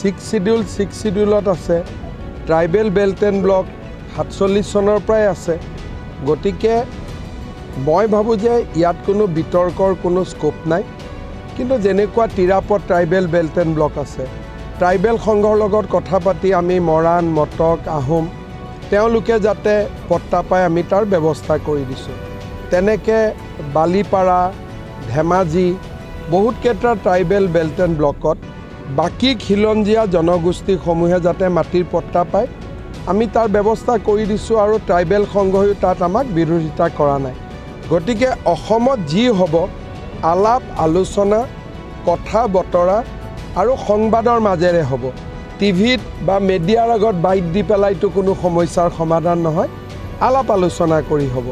6 শিডিউলত আছে tribal belt and block 47 চনৰ পৰাই আছে গতিকে মই ভাবোঁ যে ইয়াত কোনো বিতৰ্কৰ কোনো স্কোপ নাই কিন্তু যেনেকুৱা তিৰাপত ট্ৰাইবেল বেল্ট এণ্ড ব্লক আছে ট্ৰাইবেল সংঘৰ লগত কথা পাতি আমি মৰাণ মটক আহোম তেওঁলোকে যাতে পট্টা পায় আমি তাৰ ব্যৱস্থা কৰি দিছোঁ তেনেকৈ বালিপাৰা ধেমাজি বহুত কেইটা ট্ৰাইবেল বেল্ট এণ্ড ব্লকত বাকী খিলঞ্জীয়া জনগোষ্ঠীসমূহে যাতে মাটিৰ পট্টা পায় আমি তাৰ ব্যৱস্থা কৰি দিছোঁ আৰু ট্ৰাইবেল সংঘয়ো তাত আমাক বিৰোধিতা কৰা নাই গতিকে অসমত যি হ'ব আলাপ আলোচনা কথা বতৰা আৰু সংবাদৰ মাজেৰে হ'ব টিভিত বা মিডিয়াৰ আগত বাইট দি পেলাইতো কোনো সমস্যাৰ সমাধান নহয় আলাপ আলোচনা কৰি হ'ব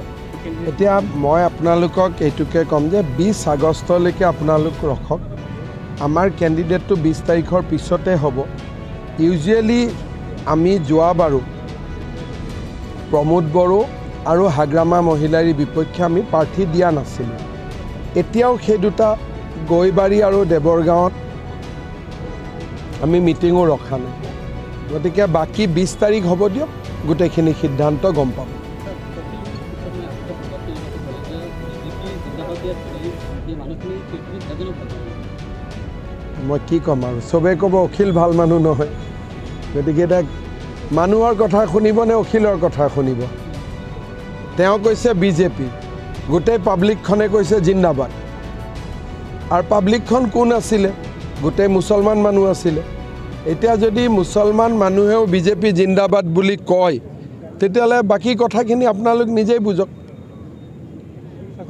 এতিয়া মই আপোনালোকক এইটোকে ক'ম যে 20 আগষ্টলৈকে আপোনালোক ৰখক আমাৰ কেণ্ডিডেটটো 20 তাৰিখৰ পিছতে হ'ব ইউজুৱেলি আমি যোৱাবাৰো প্ৰমোদ বড়ো আৰু হাগ্ৰামা মহিলাৰীৰ বিপক্ষে আমি প্ৰাৰ্থী দিয়া নাছিলোঁ এতিয়াও সেই দুটা গৈবাৰী আৰু দেৱৰগাঁৱত আমি মিটিঙো ৰখা নাই গতিকে বাকী 20 তাৰিখ হ'ব দিয়ক গোটেইখিনি সিদ্ধান্ত গম পাম মই কি ক'ম আৰু চবেই ক'ব অখিল ভাল মানুহ নহয় গতিকে এতিয়া মানুহৰ কথা শুনিব নে অখিলৰ কথা শুনিব তেওঁ কৈছে বিজেপি গোটেই পাব্লিকখনে কৈছে জিন্দাবাদ আৰু পাব্লিকখন কোন আছিলে গোটেই মুছলমান মানুহ আছিলে এতিয়া যদি মুছলমান মানুহেও বিজেপি জিন্দাবাদ বুলি কয় তেতিয়াহ'লে বাকী কথাখিনি আপোনালোক নিজেই বুজক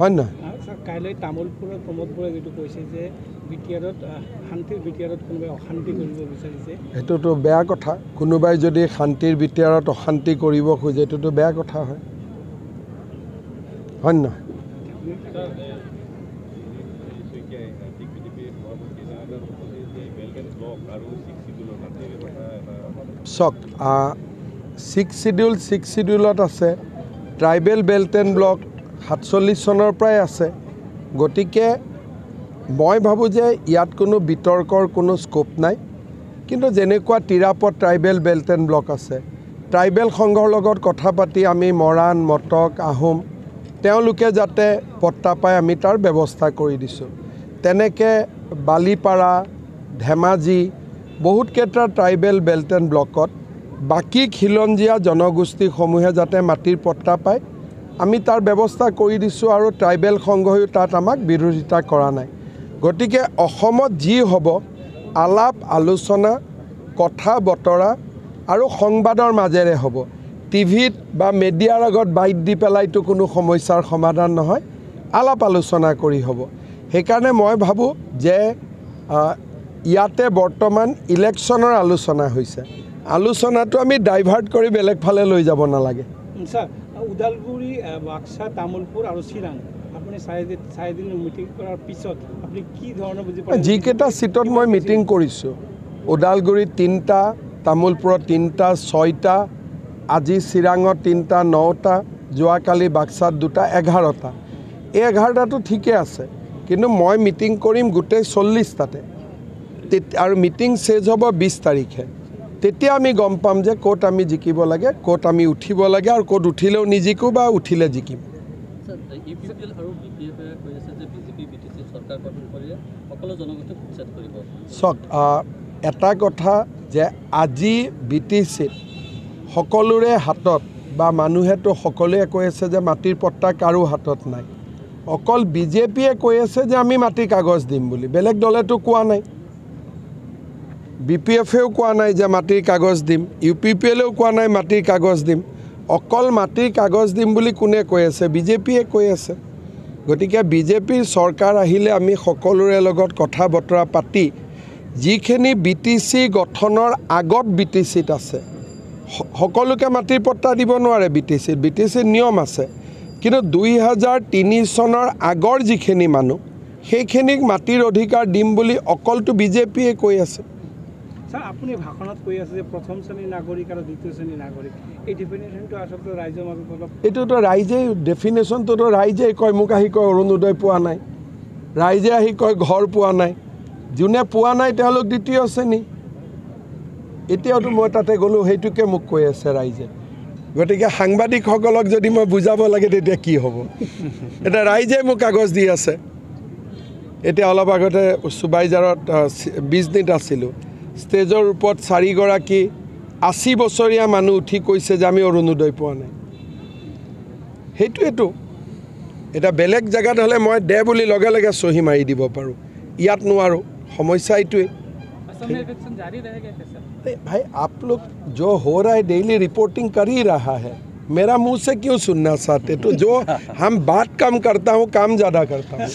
হয় নহয় কাইলৈ তামোলপুৰৰ প্ৰমোদ বড়োৱে যেটো কৈছে যে বিটিআৰত শান্তিৰ বিটিআৰত কোনোবাই অশান্তি কৰিব বিচাৰিছে এইটোতো বেয়া কথা কোনোবাই যদি শান্তিৰ বিটিআৰত অশান্তি কৰিব খোজে এইটোতো বেয়া কথা হয় হয় নহয় চক 6 শিডিউলত আছে ট্ৰাইবেল বেল্ট এণ্ড ব্লক 47 চনৰ পৰাই আছে গতিকে মই ভাবোঁ যে ইয়াত কোনো বিতৰ্কৰ কোনো স্কোপ নাই কিন্তু যেনেকুৱা তিৰাপত ট্ৰাইবেল বেল্ট এণ্ড ব্লক আছে ট্ৰাইবেল সংঘৰ লগত কথা পাতি আমি মৰাণ মটক আহোম তেওঁলোকে যাতে পট্টা পায় আমি তাৰ ব্যৱস্থা কৰি দিছোঁ তেনেকৈ বালিপাৰা ধেমাজি বহুত কেইটা ট্ৰাইবেল বেল্ট এণ্ড ব্লকত বাকী খিলঞ্জীয়া জনগোষ্ঠীসমূহে যাতে মাটিৰ পট্টা পায় আমি তাৰ ব্যৱস্থা কৰি দিছোঁ আৰু ট্ৰাইবেল সংঘয়ো তাত আমাক বিৰোধিতা কৰা নাই গতিকে অসমত যি হ'ব আলাপ আলোচনা কথা বতৰা আৰু সংবাদৰ মাজেৰে হ'ব টিভিত বা মিডিয়াৰ আগত বাইট দি পেলাইতো কোনো সমস্যাৰ সমাধান নহয় আলাপ আলোচনা কৰি হ'ব সেইকাৰণে মই ভাবোঁ যে ইয়াতে বৰ্তমান ইলেকশ্যনৰ আলোচনা হৈছে আলোচনাটো আমি ডাইভাৰ্ট কৰি বেলেগ ফালে লৈ যাব নালাগে স্যাৰ ওদালগুৰি বাক্সা তামোলপুৰ আৰু চিৰাং আপুনি চাৰিদিন মিটিং কৰাৰ পিছত আপুনি কি ধৰণৰ বুজি পায় যিকেইটা চিটত মই মিটিং কৰিছোঁ ওদালগুৰিত 3টা তামোলপুৰত 3টা 6টা আজি চিৰাঙত 3টা 9টা যোৱাকালি বাক্সাত 2টা 11টা এই 11টাটো ঠিকে আছে কিন্তু মই মিটিং কৰিম গোটেই 40টাতে আৰু মিটিং শেষ হ'ব 20 তাৰিখে তেতিয়া আমি গম পাম যে ক'ত আমি জিকিব লাগে ক'ত আমি উঠিব লাগে আৰু ক'ত উঠিলেও নিজিকো বা উঠিলে জিকিম চক এটা কথা যে আজি BTCত সকলোৰে হাতত বা মানুহেতো সকলোৱে কৈ আছে যে মাটিৰ পট্টা কাৰো হাতত নাই অকল বিজেপিয়ে কৈ আছে যে আমি মাটিৰ কাগজ দিম বুলি বেলেগ দলেতো কোৱা নাই BPFেও কোৱা নাই যে মাটিৰ কাগজ দিম UPPLেও কোৱা নাই মাটিৰ কাগজ দিম অকল মাটিৰ কাগজ দিম বুলি কোনে কৈ আছে বিজেপিয়ে কৈ আছে গতিকে বিজেপিৰ চৰকাৰ আহিলে আমি সকলোৰে লগত কথা বতৰা পাতি যিখিনি BTC গঠনৰ আগত BTCত আছে সকলোকে মাটিৰ পট্টা দিব নোৱাৰে BTCত নিয়ম আছে কিন্তু 2003 চনৰ আগৰ যিখিনি মানুহ সেইখিনিক মাটিৰ অধিকাৰ দিম বুলি অকলটো বিজেপিয়ে কৈ আছে স্যাৰ আপনি ভাষণত কৈ আছে যে প্ৰথম শ্ৰেণীৰ নাগৰিক আৰু দ্বিতীয় শ্ৰেণীৰ নাগৰিক এই ডেফিনেশ্যনটো আসলে ৰাইজৰ মাজত অলপ এইটোতো ৰাইজেই ডেফিনেশ্যনটোতো ৰাইজেই কয় মোক আহি কয় অৰুণোদয় পোৱা নাই ৰাইজে আহি কয় ঘৰ পোৱা নাই যোনে পোৱা নাই তেওঁলোক দ্বিতীয় শ্ৰেণী এতিয়াওতো মই তাতে গ'লোঁ, সেইটোকে মোক কৈ আছে ৰাইজে। গতিকে সাংবাদিকসকলক যদি মই বুজাব লাগে তেতিয়া কি হ'ব? এতিয়া ৰাইজে মোক কাগজ দি আছে। এতিয়া অলপ আগতে চুবাইজাৰত 20 দিন আছিলোঁ, ষ্টেজৰ ওপৰত 4গৰাকী 80 বছৰীয়া মানুহ উঠি কৈছে যে আমি অৰুণোদয় পোৱা নাই। সেইটোৱেতো এতিয়া বেলেগ জেগাত হ'লে মই দে বুলি লগে লগে চহী মাৰি দিব পাৰোঁ, ইয়াত নোৱাৰোঁ। সমস্যা এইটোৱে। भाई आप लोग जो हो रहा है डेली रिपोर्टिंग कर ही रहा है, मेरा मुंह से क्यों सुनना चाहते? तो जो हम बात कम करता हूँ, काम ज़्यादा करता हूँ।